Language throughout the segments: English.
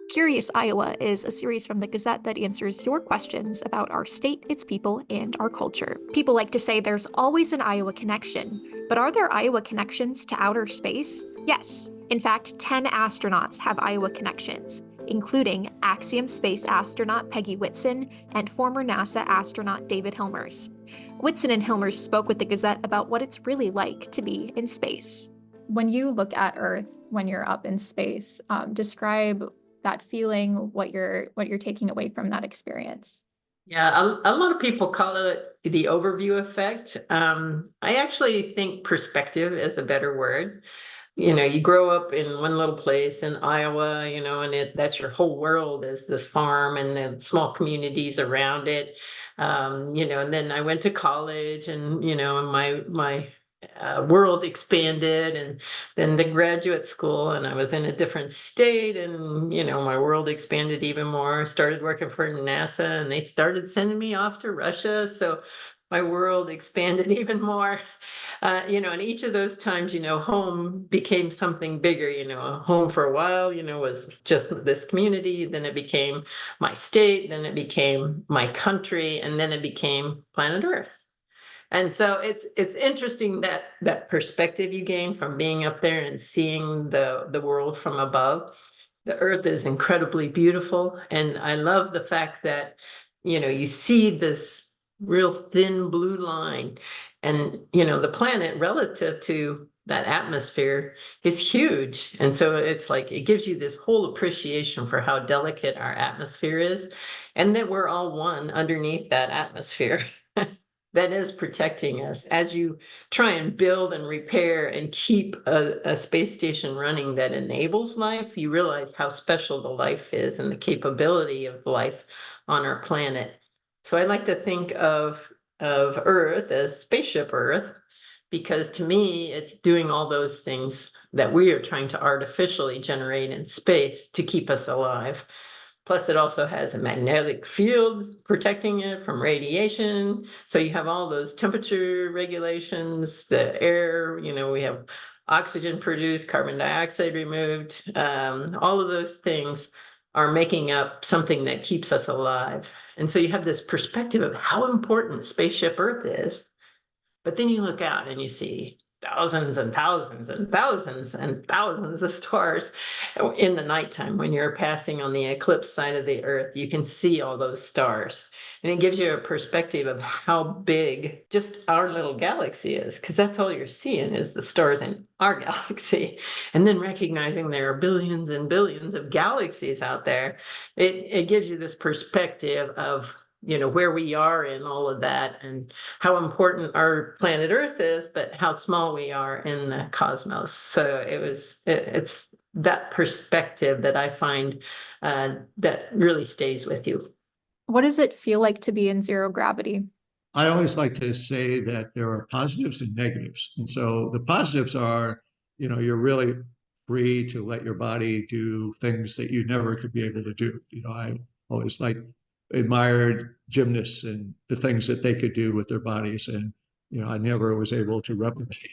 Curious Iowa is a series from the Gazette that answers your questions about our state, its people, and our culture. People like to say there's always an Iowa connection, but are there Iowa connections to outer space? Yes. In fact, 10 astronauts have Iowa connections, including Axiom space astronaut Peggy Whitson and former NASA astronaut David Hilmers. Whitson and Hilmers spoke with the Gazette about what it's really like to be in space. When you look at Earth, when you're up in space, describe that feeling, what you're taking away from that experience. Yeah, a lot of people call it the overview effect. I actually think perspective is a better word. You grow up in one little place in Iowa, and that's your whole world is this farm and the small communities around it. And then I went to college and, my world expanded, and then to graduate school, and I was in a different state, and my world expanded even more. Started working for NASA, and they started sending me off to Russia, so my world expanded even more. And each of those times, home became something bigger. Home for a while, was just this community, then it became my state, then it became my country, and then it became planet Earth. And so it's interesting that perspective you gain from being up there and seeing the world from above. The earth is incredibly beautiful, and I love the fact that you see this real thin blue line, and the planet relative to that atmosphere is huge. And so it's like it gives you this whole appreciation for how delicate our atmosphere is, and that we're all one underneath that atmosphere. That is protecting us. As you try and build and repair and keep a space station running that enables life, you realize how special the life is and the capability of life on our planet. So I like to think of Earth as spaceship Earth, because to me, it's doing all those things that we are trying to artificially generate in space to keep us alive. Plus, it also has a magnetic field protecting it from radiation. So you have all those temperature regulations, the air, we have oxygen produced, carbon dioxide removed. All of those things are making up something that keeps us alive. And so you have this perspective of how important spaceship Earth is. But then you look out and you see thousands and thousands and thousands and thousands of stars in the nighttime. When you're passing on the eclipse side of the Earth, you can see all those stars. And it gives you a perspective of how big just our little galaxy is, because that's all you're seeing is the stars in our galaxy. And then recognizing there are billions and billions of galaxies out there, it gives you this perspective of where we are in all of that, and how important our planet Earth is, but how small we are in the cosmos. So it's that perspective that I find that really stays with you. What does it feel like to be in zero gravity? I always like to say that there are positives and negatives. And so the positives are, you're really free to let your body do things that you never could be able to do. I always admired gymnasts and the things that they could do with their bodies. And, I never was able to replicate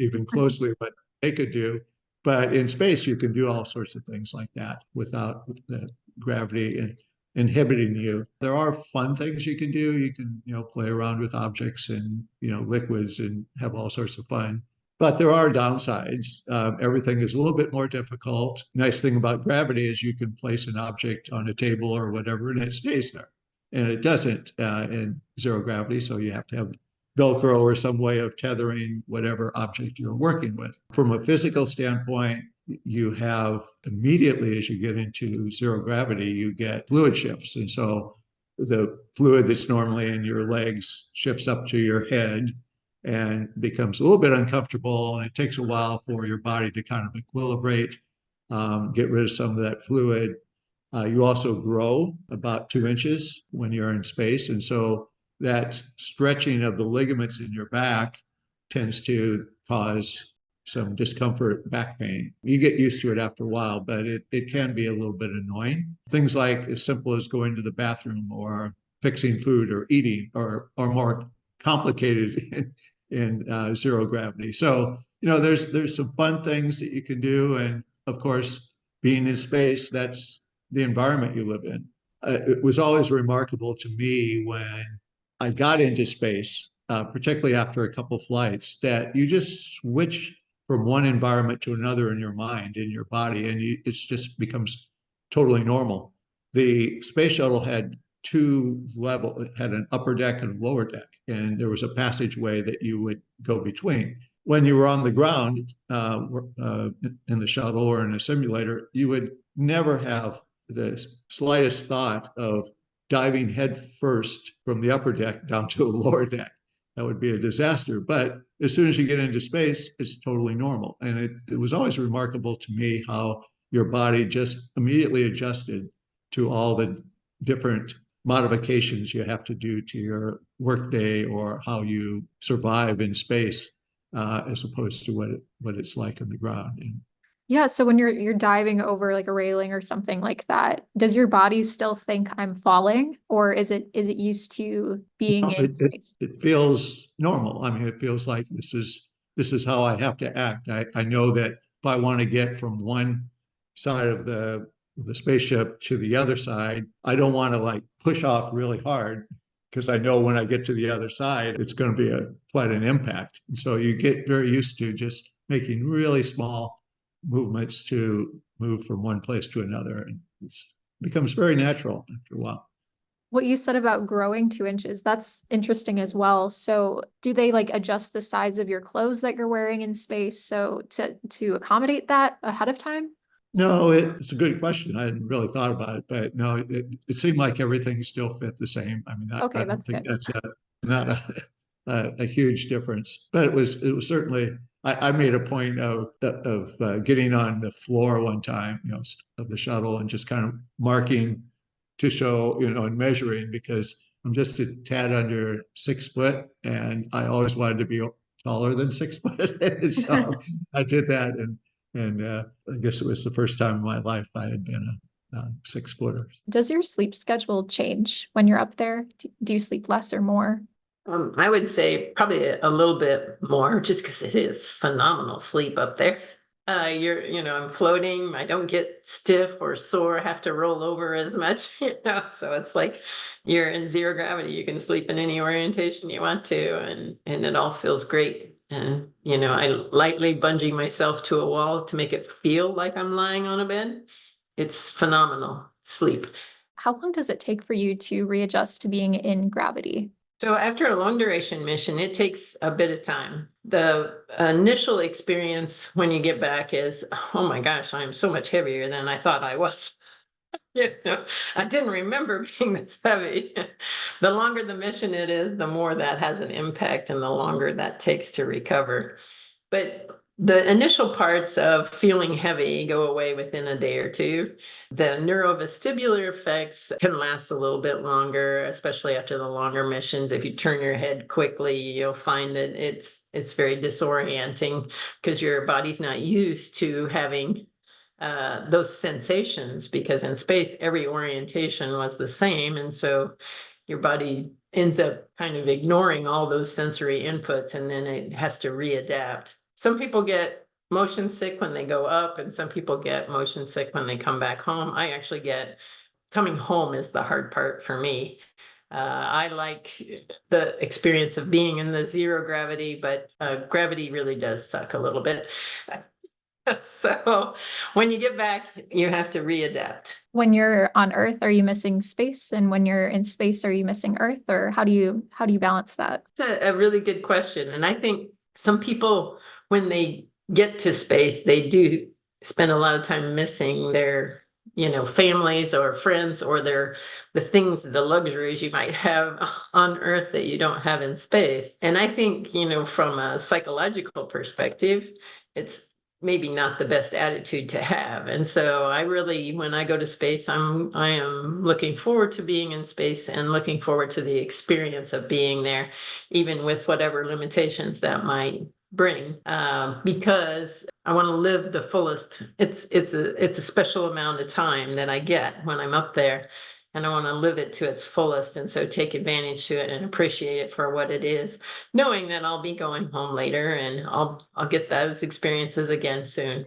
even closely what they could do. But in space, you can do all sorts of things like that without the gravity and inhibiting you. There are fun things you can do. You can, play around with objects and, liquids and have all sorts of fun. But there are downsides. Everything is a little bit more difficult. Nice thing about gravity is you can place an object on a table or whatever, and it stays there. And it doesn't in zero gravity. So you have to have Velcro or some way of tethering whatever object you're working with. From a physical standpoint, you have immediately as you get into zero gravity, you get fluid shifts. And so the fluid that's normally in your legs shifts up to your head and becomes a little bit uncomfortable. And it takes a while for your body to kind of equilibrate, get rid of some of that fluid. You also grow about 2 inches when you're in space. And so that stretching of the ligaments in your back tends to cause some discomfort, back pain. You get used to it after a while, but it can be a little bit annoying. Things like as simple as going to the bathroom or fixing food or eating are more complicated in zero gravity. So, there's some fun things that you can do. And of course, being in space, that's the environment you live in. It was always remarkable to me when I got into space, particularly after a couple flights, that you just switch from one environment to another in your mind, in your body, and it just becomes totally normal. The space shuttle had two levels, it had an upper deck and a lower deck, and there was a passageway that you would go between. When you were on the ground in the shuttle or in a simulator, you would never have the slightest thought of diving head first from the upper deck down to a lower deck. That would be a disaster. But as soon as you get into space, it's totally normal. And it was always remarkable to me how your body just immediately adjusted to all the different modifications you have to do to your workday or how you survive in space, as opposed to what it's like on the ground. And Yeah, so when you're diving over like a railing or something like that, does your body still think I'm falling, or is it used to being in space? it feels normal. I mean, it feels like this is how I have to act. I know that if I want to get from one side of the spaceship to the other side, I don't want to like push off really hard because I know when I get to the other side, it's going to be quite an impact. And so you get very used to just making really small movements to move from one place to another, and it becomes very natural after a while. What you said about growing 2 inches, that's interesting as well. So do they like adjust the size of your clothes that you're wearing in space so to accommodate that ahead of time? No, it's a good question. I hadn't really thought about it, but no, it seemed like everything still fit the same. I mean, I Okay, don't that's think good. that's not a huge difference, but it was certainly. I made a point of getting on the floor one time, you know, of the shuttle and just kind of marking to show, you know, and measuring because I'm just a tad under 6 foot, and I always wanted to be taller than 6 foot, and so I did that, and I guess it was the first time in my life I had been a 6 footer. Does your sleep schedule change when you're up there? Do you sleep less or more? I would say probably a little bit more just because it is phenomenal sleep up there. I'm floating. I don't get stiff or sore, have to roll over as much, so it's like you're in zero gravity. You can sleep in any orientation you want to, and it all feels great. And, I lightly bungee myself to a wall to make it feel like I'm lying on a bed. It's phenomenal sleep. How long does it take for you to readjust to being in gravity? So after a long duration mission, it takes a bit of time. The initial experience when you get back is, oh my gosh, I'm so much heavier than I thought I was. I didn't remember being this heavy. The longer the mission it is, the more that has an impact and the longer that takes to recover. But the initial parts of feeling heavy go away within a day or two. The neurovestibular effects can last a little bit longer, especially after the longer missions. If you turn your head quickly, you'll find that it's very disorienting because your body's not used to having those sensations, because in space every orientation was the same, and so your body ends up kind of ignoring all those sensory inputs, and then it has to readapt. Some people get motion sick when they go up, and some people get motion sick when they come back home. I actually get coming home is the hard part for me. I like the experience of being in the zero gravity, but gravity really does suck a little bit. So when you get back, you have to readapt. When you're on Earth, are you missing space? And when you're in space, are you missing Earth? Or how do you balance that? It's a really good question. And I think some people, when they get to space, they do spend a lot of time missing their, families or friends or the things, the luxuries you might have on Earth that you don't have in space. And I think, from a psychological perspective, it's maybe not the best attitude to have. And so I really, when I go to space, I am looking forward to being in space and looking forward to the experience of being there, even with whatever limitations that might bring, because I want to live the fullest. It's a special amount of time that I get when I'm up there, and I want to live it to its fullest, and so take advantage to it and appreciate it for what it is, knowing that I'll be going home later and I'll get those experiences again soon.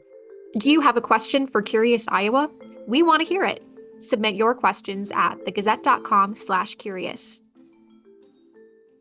Do you have a question for Curious Iowa? We want to hear it. Submit your questions at thegazette.com/curious.